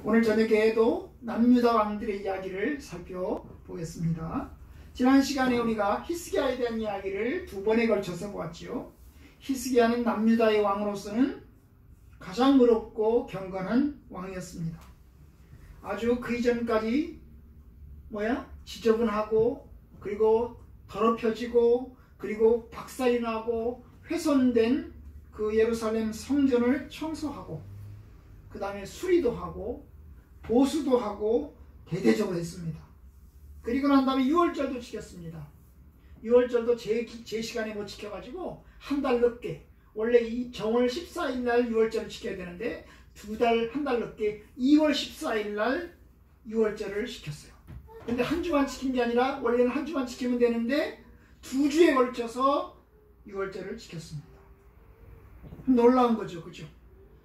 오늘 저녁에도 남유다 왕들의 이야기를 살펴보겠습니다. 지난 시간에 우리가 히스기야에 대한 이야기를 두 번에 걸쳐서 보았지요. 히스기야는 남유다의 왕으로서는 가장 어렵고 경건한 왕이었습니다. 아주 그 이전까지 지저분하고 그리고 더럽혀지고 그리고 박살이 나고 훼손된 그 예루살렘 성전을 청소하고 그 다음에 수리도 하고 보수도 하고 대대적으로 했습니다. 그리고 난 다음에 유월절도 지켰습니다. 유월절도 제 시간에 못 지켜가지고 한 달 늦게, 원래 이 정월 14일 날 유월절을 지켜야 되는데 한 달 늦게 2월 14일 날 유월절을 지켰어요. 근데 한 주만 지킨 게 아니라 원래는 한 주만 지키면 되는데 2주에 걸쳐서 유월절을 지켰습니다. 놀라운 거죠, 그죠?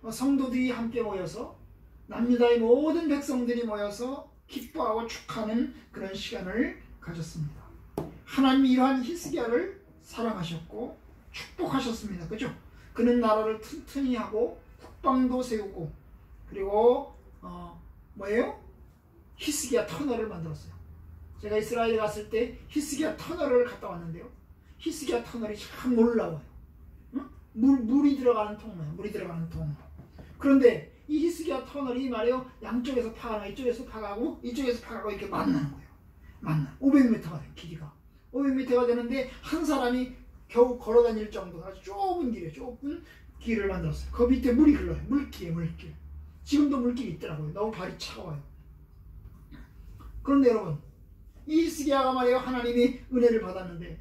성도들이 함께 모여서 남유다의 모든 백성들이 모여서 기뻐하고 축하하는 그런 시간을 가졌습니다. 하나님이 이러한 히스기야를 사랑하셨고 축복하셨습니다. 그죠? 그는 나라를 튼튼히 하고 국방도 세우고 그리고 히스기야 터널을 만들었어요. 제가 이스라엘에 갔을 때 히스기야 터널을 갔다 왔는데요. 히스기야 터널이 참 놀라워요. 물이 들어가는 통로예요. 물이 들어가는 통로. 그런데 이 히스기야 터널이 말이에요. 양쪽에서 파가고 이쪽에서 파가고 이쪽에서 파가고 이렇게 만나는 거예요. 500m가 돼요. 길이가 500m가 되는데 한 사람이 겨우 걸어 다닐 정도 아주 좁은 길을 만들었어요. 그 밑에 물이 흘러요. 물길. 지금도 물길이 있더라고요. 너무 발이 차가워요. 그런데 여러분, 이 히스기야가 말이에요. 하나님이 은혜를 받았는데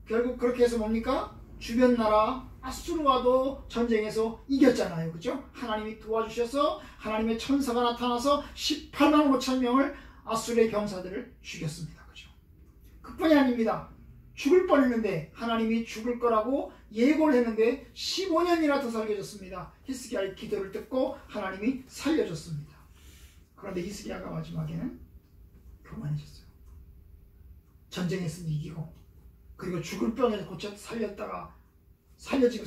결국 그렇게 해서 뭡니까? 주변 나라 아수르와도 전쟁에서 이겼잖아요. 그죠? 하나님이 도와주셔서 하나님의 천사가 나타나서 18만 5천 명을 아수르의 병사들을 죽였습니다. 그죠? 그뿐이 아닙니다. 죽을 뻔했는데 하나님이 죽을 거라고 예고를 했는데 15년이나 더 살려줬습니다. 히스기야의 기도를 듣고 하나님이 살려줬습니다. 그런데 히스기야가 마지막에는 교만해졌어요. 전쟁에서 이기고 그리고 죽을 병에서 고쳐 살려지고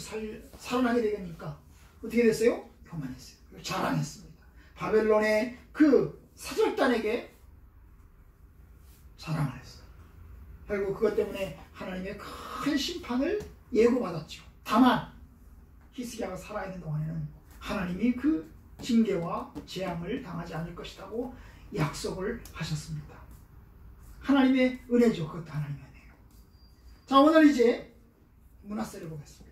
살아나게 되니까 어떻게 됐어요? 교만했어요. 자랑했습니다. 바벨론의 그 사절단에게 자랑을 했어요. 결국 그것 때문에 하나님의 큰 심판을 예고받았죠. 다만 히스기야가 살아있는 동안에는 하나님이 그 징계와 재앙을 당하지 않을 것이라고 약속을 하셨습니다. 하나님의 은혜죠. 그것도 하나님의 은혜예요. 자, 오늘 이제 므낫세를 보겠습니다.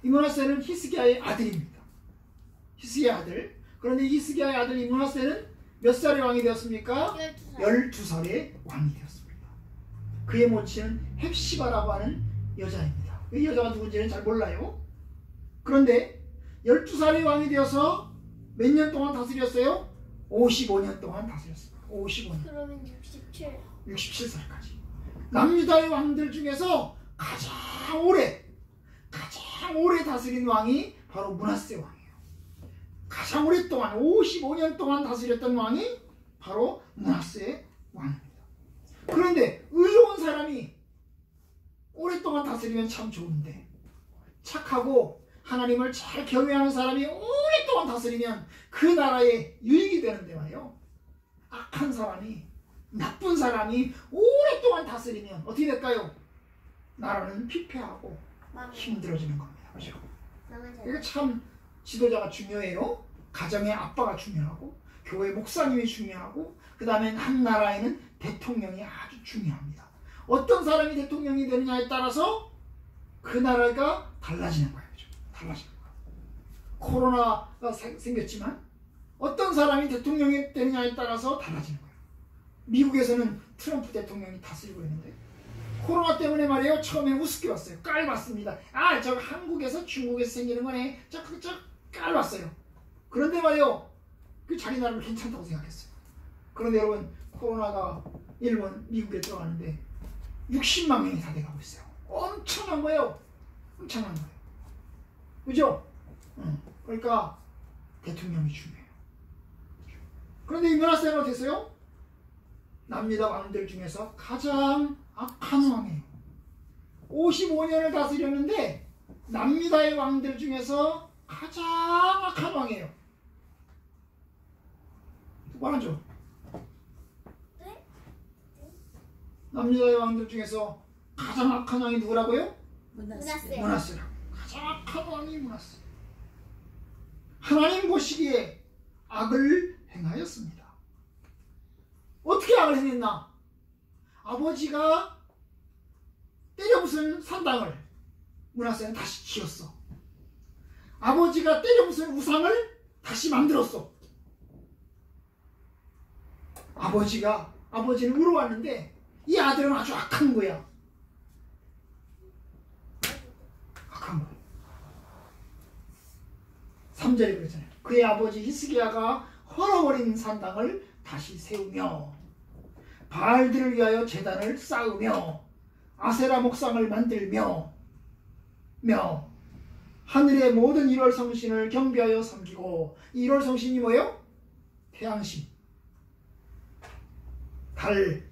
이 므낫세는 히스기야의 아들입니다. 히스기야 아들. 그런데 히스기야의 아들 이 므낫세는 몇 살의 왕이 되었습니까? 12살의 왕이 되었습니다. 그의 모친은 헵시바라고 하는 여자입니다. 이 여자가 누군지는 잘 몰라요. 그런데 12살의 왕이 되어서 몇 년 동안 다스렸어요? 55년 동안 다스렸습니다. 55년. 그러면 67살까지. 남유다의 왕들 중에서 가장 오래 다스린 왕이 바로 므낫세 왕이에요. 가장 오랫동안 55년 동안 다스렸던 왕이 바로 므낫세 왕입니다. 그런데 의로운 사람이 오랫동안 다스리면 참 좋은데 착하고 하나님을 잘 경외하는 사람이 오랫동안 다스리면 그 나라에 유익이 되는데 말이에요. 악한 사람이, 나쁜 사람이 오랫동안 다스리면 어떻게 될까요? 나라는 피폐하고 힘들어지는 겁니다. 그렇죠? 이거 참 지도자가 중요해요. 가정의 아빠가 중요하고 교회 목사님이 중요하고 그 다음에 한 나라에는 대통령이 아주 중요합니다. 어떤 사람이 대통령이 되느냐에 따라서 그 나라가 달라지는 거예요. 그렇죠? 달라지는 거예요. 코로나가 생겼지만 어떤 사람이 대통령이 되느냐에 따라서 달라지는 거예요. 미국에서는 트럼프 대통령이 다스리고 있는데 코로나 때문에 말이에요. 처음에 우습게 봤어요. 깔봤습니다. 저거 한국에서 중국에서 생기는 거네. 저 깔봤어요. 그런데 말이에요. 그 자기 나라는 괜찮다고 생각했어요. 그런데 여러분 코로나가 일본, 미국에 들어가는데 60만 명이 다 돼가고 있어요. 엄청난 거예요. 엄청난 거예요. 그죠? 그러니까 대통령이 중요해요. 그런데 이 므낫세는 어땠어요? 남유다 왕들 중에서 가장 악한 왕이에요. 55년을 다스렸는데 남유다의 왕들 중에서 가장 악한 왕이에요. 말하죠. 남유다의 왕들 중에서 가장 악한 왕이 누구라고요? 므낫세라고. 가장 악한 왕이 므낫세. 하나님 보시기에 악을 행하였습니다. 어떻게 악을 행했나? 아버지가 때려부순 산당을 므낫세는 다시 지었어. 아버지가 때려부순 우상을 다시 만들었어. 아버지는 울어왔는데 이 아들은 아주 악한 거야. 악한 거야. 3절에 그랬잖아요. 그의 아버지 히스기야가 헐어버린 산당을 다시 세우며 바알들을 위하여 제단을 쌓으며 아세라 목상을 만들며 하늘의 모든 1월 성신을 경배하여 섬기고, 1월 성신이 뭐예요? 태양신,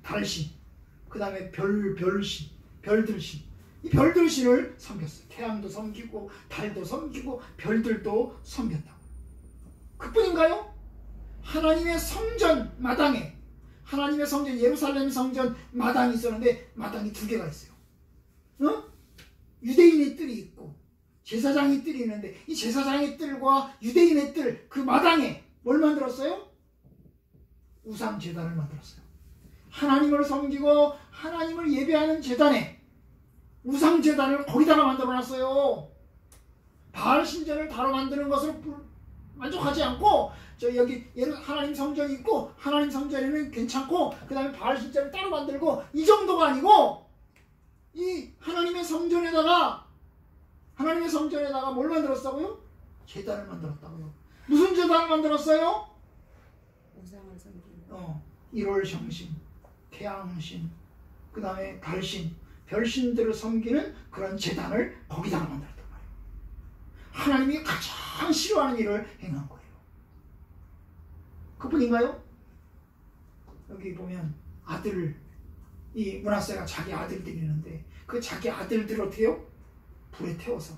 달신, 그 다음에 별신, 별들신. 이 별들신을 섬겼어요. 태양도 섬기고 달도 섬기고 별들도 섬겼다고. 그뿐인가요? 하나님의 성전 마당에, 하나님의 성전 예루살렘 성전 마당이 있었는데 마당이 2개가 있어요. 유대인의 뜰이 있고 제사장의 뜰이 있는데, 이 제사장의 뜰과 유대인의 뜰, 그 마당에 뭘 만들었어요? 우상 제단을 만들었어요. 하나님을 섬기고 하나님을 예배하는 제단에 우상 제단을 거기다가 만들어놨어요. 바알 신전을 다로 만드는 것을 만족하지 않고, 여기 하나님 성전이 있고 하나님 성전이면 괜찮고 그 다음에 바알 신전을 따로 만들고, 이 정도가 아니고 이 하나님의 성전에다가 뭘 만들었다고요? 제단을 만들었다고요. 무슨 제단을 만들었어요? 우상을 섬기는 1월 성신, 태양신, 그 다음에 달신, 별신들을 섬기는 그런 제단을 거기다가 만들었단 말이에요. 하나님이 가장 싫어하는 일을 행한 거예요. 그뿐인가요? 여기 보면 이 므낫세가 자기 아들들이 있는데, 그 자기 아들들을 어떻게 해요? 불에 태워서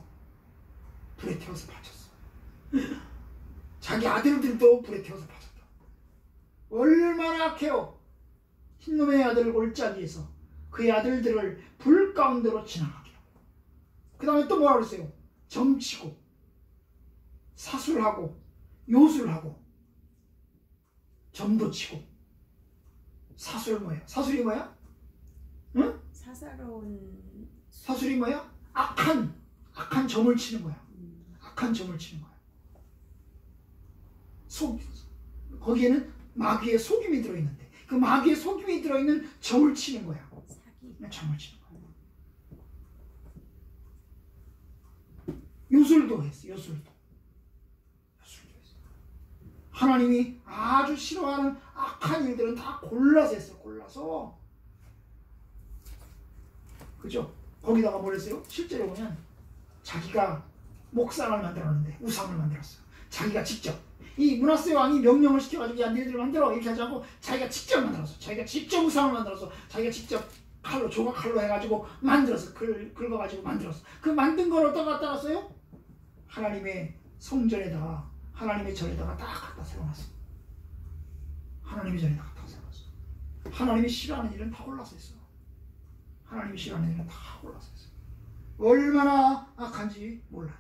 바쳤어. 자기 아들들도 불에 태워서 바쳤다. 얼마나 악해요. 흰놈의 아들 골짜기에서 그의 아들들을 불 가운데로 지나가게 하고, 그 다음에 또 뭐라 그랬어요? 점치고 사술하고 요술하고 점도 치고. 사술 뭐예요? 사술이 뭐야? 응? 사술이 뭐야? 악한 점을 치는 거야. 악한 점을 치는 거야. 거기에는 마귀의 속임이 들어있는데, 그 마귀의 속임이 들어있는 점을 치는 거야. 점을 치는 거야. 요술도 했어. 요술도 했어. 하나님이 아주 싫어하는 악한 일들은 다 골라서 했어. 골라서. 그죠? 거기다가 뭘 했어요? 실제로 보면 자기가 목상을 만들었는데 우상을 만들었어요. 자기가 직접. 이 므낫세 왕이 명령을 시켜가지고, 야, 너희들 만들어, 이렇게 하지 않고 자기가 직접 만들었어. 자기가 직접 우상을 만들었어. 자기가 직접 조각 칼로 해가지고 만들었어. 긁어가지고 만들었어. 그 만든 걸 어디다 갖다 놨어요? 하나님의 성전에다가, 하나님의 전에다가 딱 갖다 세워놨어. 하나님의 전에다가 갖다 세워놨어. 하나님이 싫어하는 일은 다 골라서 했어. 하나님이 싫어하는 일은 다 골라서 했어. 얼마나 악한지 몰라요.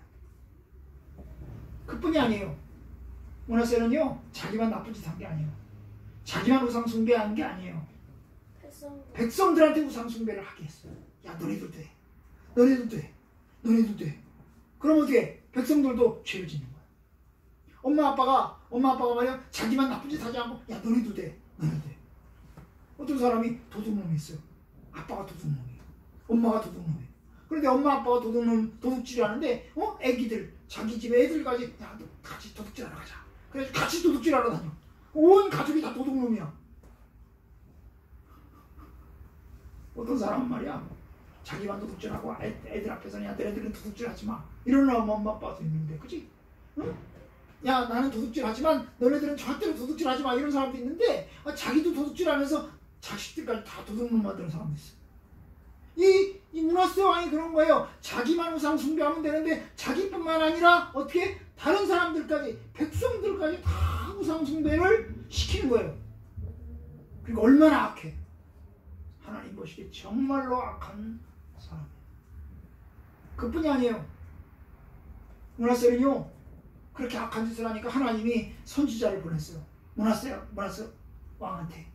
그뿐이 아니에요. 므낫세는요, 자기만 나쁜 짓 한 게 아니에요. 자기만 우상 숭배한 게 아니에요. 백성들한테 우상 숭배를 하게 했어요. 야, 너네도 돼. 그럼 어떻게? 백성들도 죄를 짓는 거야. 엄마 아빠가 말이야, 자기만 나쁜 짓 하지 않고, 야, 너네도 돼. 어떤 사람이 도둑놈이 있어요. 아빠가 도둑놈이에요. 엄마가 도둑놈이에요. 그런데 엄마 아빠가 도둑질을 하는데, 애기들, 자기 집에 애들까지, 야, 너 같이 도둑질하러 가자. 그래서 같이 도둑질하러 다녀. 온 가족이 다 도둑놈이야. 어떤 사람은 말이야, 자기만 도둑질하고 애들 앞에서는, 야, 너네들은 도둑질하지 마, 이러는 엄마 아빠도 있는데, 그치? 응? 야, 나는 도둑질하지만 너네들은 절대로 도둑질하지 마, 이런 사람도 있는데, 자기도 도둑질하면서 자식들까지 다 도둑놈 만드는 사람도 있어. 이 므낫세 왕이 그런 거예요. 자기만 우상 숭배하면 되는데 자기뿐만 아니라 어떻게 다른 사람들까지, 백성들까지 다 우상 숭배를 시키는 거예요. 그러니까 얼마나 악해. 하나님 보시기에 정말로 악한 사람이에요. 그뿐이 아니에요. 므낫세는요, 그렇게 악한 짓을 하니까 하나님이 선지자를 보냈어요. 므낫세 왕한테.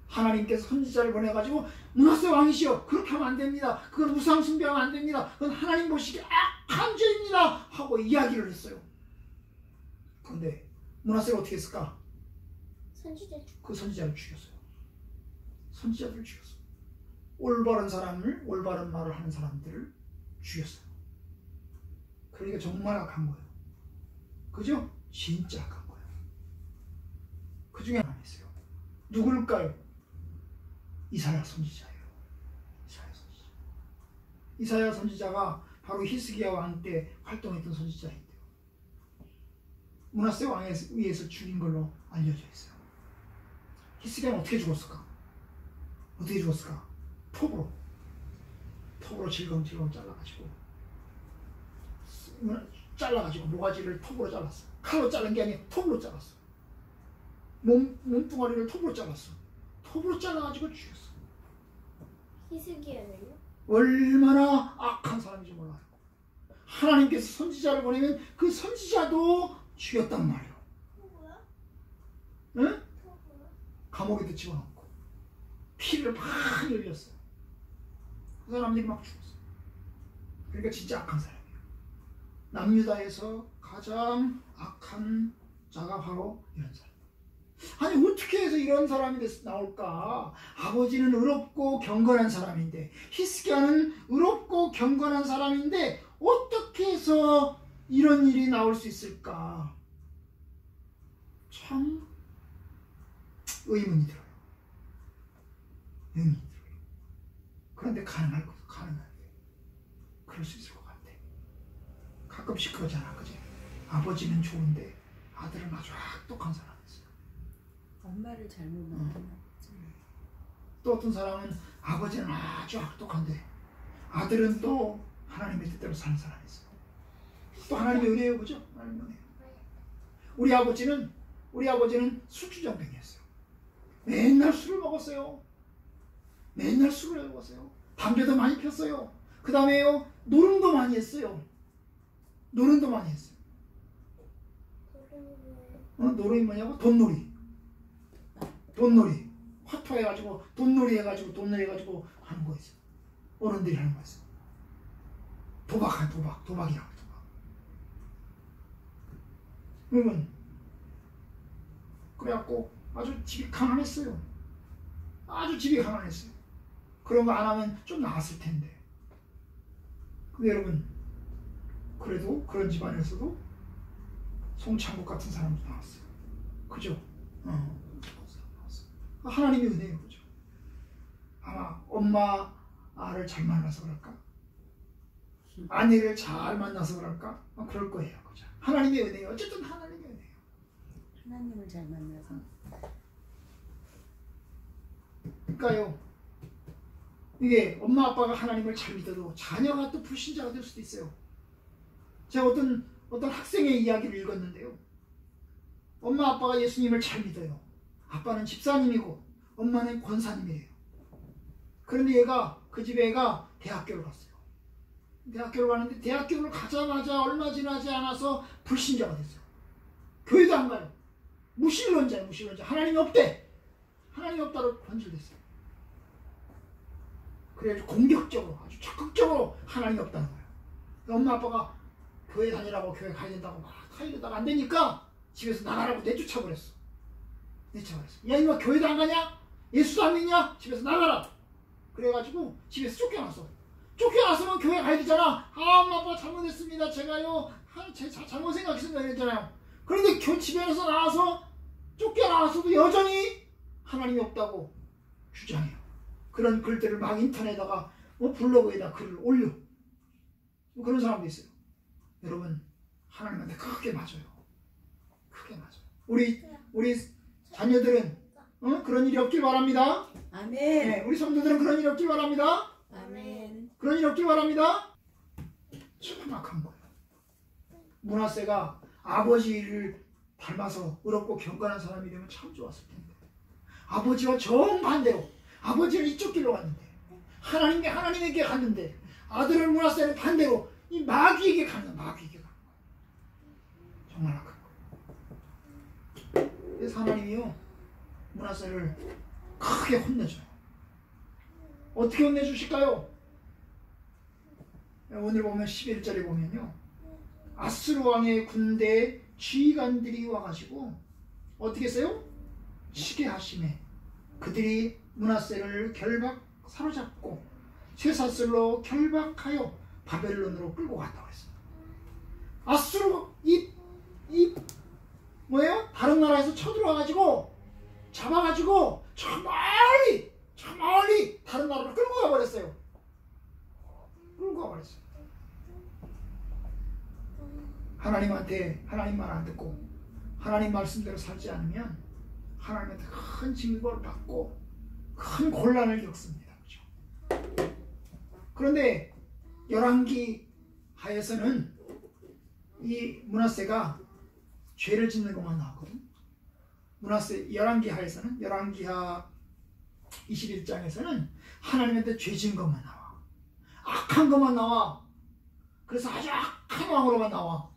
하나님께서 선지자를 보내가지고 므낫세 왕이시여, 그렇게 하면 안 됩니다. 그건 우상 숭배하면 안 됩니다. 그건 하나님 보시기에 악한 죄입니다. 하고 이야기를 했어요. 그런데 므낫세가 어떻게 했을까? 그 선지자를 죽였어요. 선지자들을 죽였어요. 올바른 사람을, 올바른 말을 하는 사람들을 죽였어요. 그러니까 정말 악한 거예요. 그죠? 진짜 악한 거예요. 그 중에 하나 있어요. 누굴까요? 이사야 선지자예요. 이사야 선지자. 이사야 선지자가 바로 히스기야 왕 때 활동했던 선지자인데요. 므낫세 왕에 의해서 죽인 걸로 알려져 있어요. 히스기야는 어떻게 죽었을까? 어떻게 죽었을까? 톱으로 질겅질겅 잘라가지고 모가지를 톱으로 잘랐어. 칼로 자른 게 아니라 톱으로 잘랐어. 몸뚱아리를 톱으로 잘랐어. 톱으로 잘라가지고 죽였어. 히스기야는요? 얼마나 악한 사람인지 몰라요. 하나님께서 선지자를 보내면 그 선지자도 죽였단 말이에요. 응? 감옥에도 집어넣고 피를 막 흘렸어요. 그 사람들이 막 죽었어요. 그러니까 진짜 악한 사람이에요. 남유다에서 가장 악한 자가 바로 이런 사람. 아니 어떻게 해서 이런 사람이 나올까? 아버지는 의롭고 경건한 사람인데, 히스기야는 의롭고 경건한 사람인데 어떻게 해서 이런 일이 나올 수 있을까? 참 의문이 들어요. 의문이 들어요. 그런데 가능할 것도 가능한데 그럴 수 있을 것 같아. 가끔씩 그러잖아, 그지? 아버지는 좋은데 아들은 아주 악독한 사람이었어요. 엄마를 잘못 만났나? 또 어떤 사람은 아버지는 아주 악독한데 아들은 또 하나님의 뜻대로 사는 사람이 있어요. 또 하나님의 은혜예요, 그죠? 하나님의 은혜. 우리 아버지는 술주정뱅이였어요. 맨날 술을 먹었어요. 맨날 술을 먹었어요. 담배도 많이 폈어요. 그 다음에요, 노름도 많이 했어요. 노름도 많이 했어요. 노름이 뭐냐고? 돈놀이. 화투해가지고 돈놀이 해가지고 하는 거 있어요. 어른들이 하는 거 있어요. 도박이라고, 도박. 그래갖고 아주 집이 가난했어요. 그런 거 안 하면 좀 나았을 텐데. 근데 여러분, 그래도 그런 집안에서도 송창국 같은 사람도 나왔어요. 그죠? 하나님의 은혜예요, 그죠? 아마 엄마를 잘 만나서 그럴까? 아내를 잘 만나서 그럴까? 그럴 거예요, 그죠? 하나님의 은혜예요. 어쨌든 하나님의 은혜예요. 하나님을 잘 만나서. 그러니까요, 이게 엄마 아빠가 하나님을 잘 믿어도 자녀가 또 불신자가 될 수도 있어요. 제가 어떤 학생의 이야기를 읽었는데요. 엄마 아빠가 예수님을 잘 믿어요. 아빠는 집사님이고 엄마는 권사님이에요. 그런데 그 집에 애가 대학교를 갔어요. 대학교를 가는데 대학교를 가자마자 얼마 지나지 않아서 불신자가 됐어요. 교회도 안 가요. 무신론자예요. 하나님이 없대. 하나님이 없다고 변질됐어요. 그래가지고 공격적으로, 아주 적극적으로 하나님이 없다는 거예요. 엄마 아빠가 교회 다니라고, 교회 가야 된다고 막 하려다가 안 되니까 집에서 나가라고 내쫓아버렸어. 야, 이놈아, 교회도 안 가냐? 예수도 안 믿냐? 집에서 나가라. 그래가지고 집에서 쫓겨났어. 쫓겨났으면 교회 가야 되잖아. 엄마 아빠 잘못했습니다. 제가요, 제 잘못 생각했습니다. 이랬잖아요. 그런데 집에서 나와서 쫓겨나와서도 여전히 하나님이 없다고 주장해요. 그런 글들을 막 인터넷에다가 블로그에다 글을 올려. 그런 사람도 있어요. 여러분, 하나님한테 크게 맞아요. 우리 자녀들은 그런 일이 없길 바랍니다. 아멘. 네, 우리 성도들은 그런 일이 없길 바랍니다. 아멘. 그런 일이 없길 바랍니다. 참 악한 거예요. 므낫세가 아버지를 닮아서 의롭고 경건한 사람이 되면 참 좋았을 텐데 아버지와 정반대로 아버지는 이쪽 길로 갔는데 하나님에게 갔는데 아들을 문하세는 반대로 이 마귀에게 가는 거야. 정말 악한 거예요. 그래서 하나님이요 문하세를 크게 혼내줘요. 어떻게 혼내주실까요? 오늘 보면 11절에 보면요 아수르 왕의 군대에 지휘관들이 와가지고 어떻게 했어요? 치게 하심에 그들이 문하세를 사로잡고 쇠사슬로 결박하여 바벨론으로 끌고 갔다고 했습니다. 아수르 뭐예요? 다른 나라에서 쳐들어와가지고 잡아가지고 저 멀리 다른 나라로 끌고 가버렸어요. 하나님 말 안 듣고 하나님 말씀대로 살지 않으면 하나님한테 큰 징벌을 받고 큰 곤란을 겪습니다. 그렇죠? 그런데 열왕기 하에서는 이 므낫세가 죄를 짓는 것만 나왔거든. 열왕기 하에서는 열왕기하 21장에서는 하나님한테 죄 지은 것만 나와. 악한 것만 나와. 그래서 아주 악한 왕으로만 나와.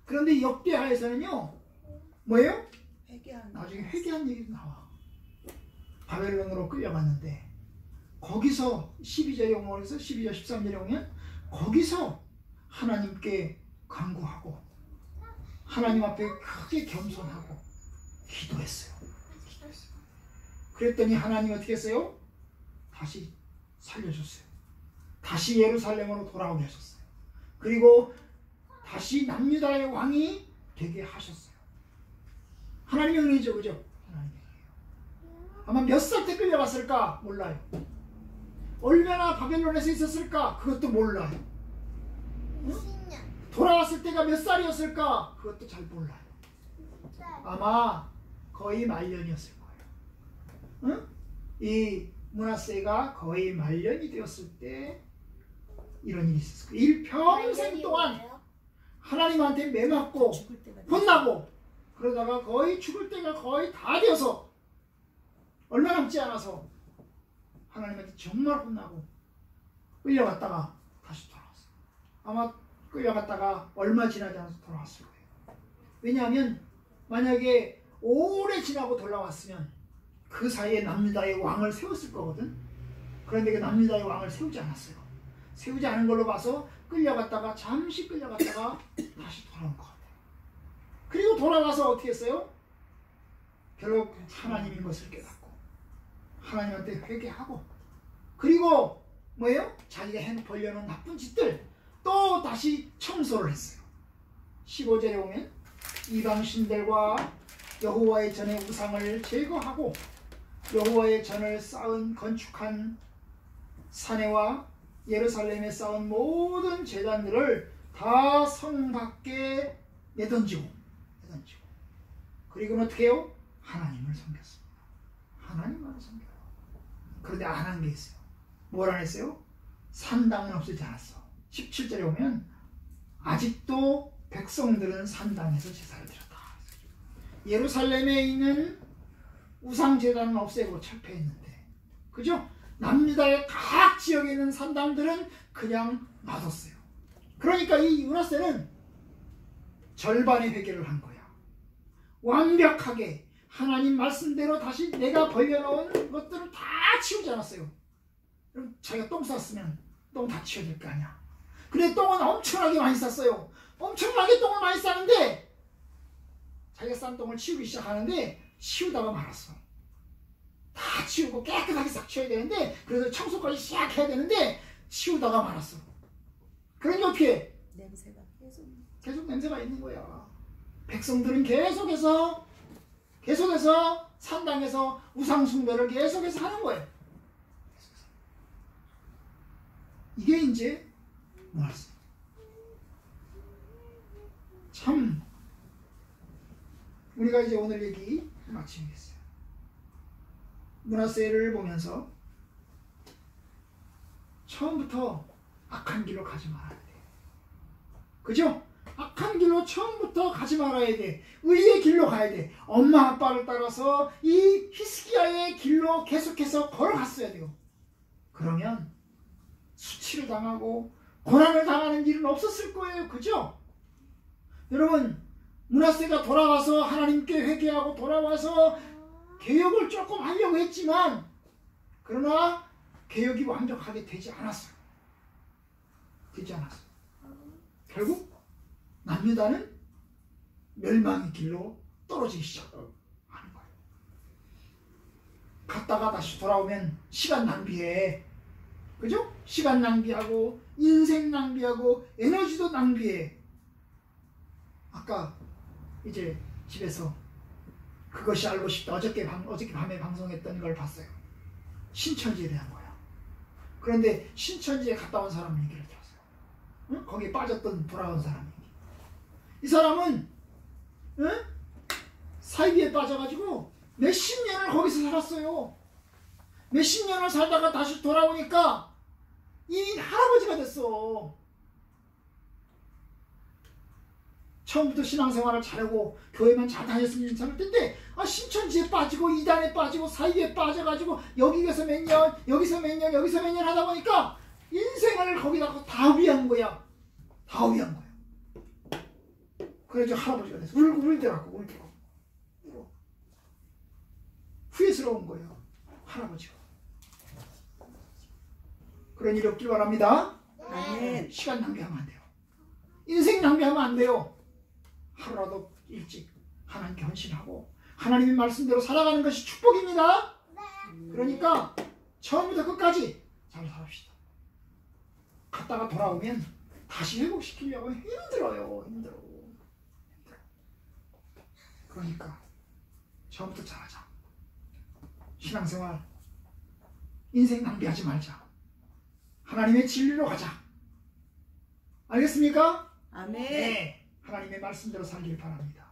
그런데 역대하에서는요 뭐예요? 나중에 회개한 얘기도 나와. 바벨론으로 끌려갔는데 거기서 12절에 오면 12절 13절에 오면 거기서 하나님께 간구하고 하나님 앞에 크게 겸손하고 기도했어요. 그랬더니 하나님 어떻게 했어요? 다시 살려줬어요. 다시 예루살렘으로 돌아오게 하셨어요. 그리고 다시 남유다의 왕이 되게 하셨어요. 하나님의 은혜죠, 그죠? 하나님의 은혜예요. 아마 몇 살 때 끌려갔을까? 몰라요. 얼마나 바벨론에서 있었을까? 그것도 몰라요. 응? 돌아왔을 때가 몇 살이었을까? 그것도 잘 몰라요. 아마 거의 말년이었을 거예요. 응? 이 므낫세가 거의 말년이 되었을 때 이런 일이 있었을 거예요. 일평생 동안 하나님한테 매맞고 혼나고 그러다가 거의 죽을 때가 거의 다 되어서 얼마 남지 않아서 하나님한테 정말 혼나고 끌려갔다가 다시 돌아왔어요. 아마 끌려갔다가 얼마 지나지 않아서 돌아왔을 거예요. 왜냐하면 만약에 오래 지나고 돌아왔으면 그 사이에 남유다의 왕을 세웠을 거거든. 그런데 그 남유다의 왕을 세우지 않았어요. 세우지 않은 걸로 봐서 끌려갔다가 잠시 끌려갔다가 다시 돌아온 것 같아요. 그리고 돌아가서 어떻게 했어요? 결국 하나님인 것을 깨닫고 하나님한테 회개하고 그리고 뭐예요? 자기가 벌려놓은 나쁜 짓들 또 다시 청소를 했어요. 15절에 오면 이방 신들과 여호와의 전의 우상을 제거하고 여호와의 전을 건축한 사내와 예루살렘에 쌓은 모든 제단들을 다 성 밖에 내던지고 그리고는 어떻게 해요? 하나님을 섬겼습니다. 하나님만을 섬겨요. 그런데 안 한 게 있어요. 뭘 안 했어요? 산당은 없애지 않았어. 17절에 오면 아직도 백성들은 산당에서 제사를 드렸다. 예루살렘에 있는 우상제단은 없애고 철폐했는데 그죠? 남유다의 각 지역에 있는 산당들은 그냥 놔뒀어요. 그러니까 이 므낫세는 절반의 회개를 한 거야. 완벽하게 하나님 말씀대로 다시 내가 벌려놓은 것들을 다 치우지 않았어요. 그럼 자기가 똥 쌌으면 똥 다 치워야 될 거 아니야. 근데 똥은 엄청나게 많이 쌌어요. 엄청나게 똥을 많이 싸는데 자기가 싼 똥을 치우기 시작하는데 치우다가 말았어. 다 치우고 깨끗하게 싹 치워야 되는데 그래서 청소까지 시작해야 되는데 치우다가 말았어. 그러니까 어떻게 냄새가 계속 냄새가 있는 거야. 백성들은 계속해서 산당에서 우상숭배를 계속해서 하는 거예요. 이게 이제 뭐였어? 참 우리가 이제 오늘 얘기 마치겠어요. 므낫세를 보면서 처음부터 악한 길로 가지 말아야 돼. 그죠? 악한 길로 처음부터 가지 말아야 돼. 의의 길로 가야 돼. 엄마 아빠를 따라서 이 히스기야의 길로 계속해서 걸어갔어야 돼요. 그러면 수치를 당하고 고난을 당하는 일은 없었을 거예요. 그죠? 여러분, 므낫세가 돌아와서 하나님께 회개하고 돌아와서 개혁을 조금 하려고 했지만 그러나 개혁이 완벽하게 되지 않았어요. 되지 않았어요. 결국 남유다는 멸망의 길로 떨어지기 시작하는 거예요. 갔다가 다시 돌아오면 시간 낭비해. 그죠? 시간 낭비하고 인생 낭비하고 에너지도 낭비해. 아까 이제 집에서 그것이 알고 싶다. 어저께 밤에 방송했던 걸 봤어요. 신천지에 대한 거야. 그런데 신천지에 갔다 온 사람 얘기를 들었어요. 응? 거기에 빠졌던 돌아온 사람 얘기. 이 사람은 응? 사이비에 빠져가지고 몇십 년을 거기서 살았어요. 몇십 년을 살다가 다시 돌아오니까 이 할아버지가 됐어. 처음부터 신앙생활을 잘하고 교회만 잘 다녔으면 괜찮을 텐데 신천지에 빠지고 이단에 빠지고 사이비에 빠져가지고 여기서 몇 년 여기서 몇 년 여기서 몇 년 하다 보니까 인생을 거기다가 다 위한 거야. 다 위한 거야. 그래서 할아버지가 됐어. 울더라고. 울고 후회스러운 거예요. 할아버지가. 그런 일이 없길 바랍니다. 아멘. 시간 낭비하면 안 돼요. 인생 낭비하면 안 돼요. 하루라도 일찍 하나님께 헌신하고 하나님의 말씀대로 살아가는 것이 축복입니다. 그러니까 처음부터 끝까지 잘 살합시다. 갔다가 돌아오면 다시 회복시키려고 힘들어요. 힘들어. 그러니까 처음부터 잘하자. 신앙생활 인생 낭비하지 말자. 하나님의 진리로 가자. 알겠습니까? 아멘. 네. 하나님의 말씀대로 살길 바랍니다.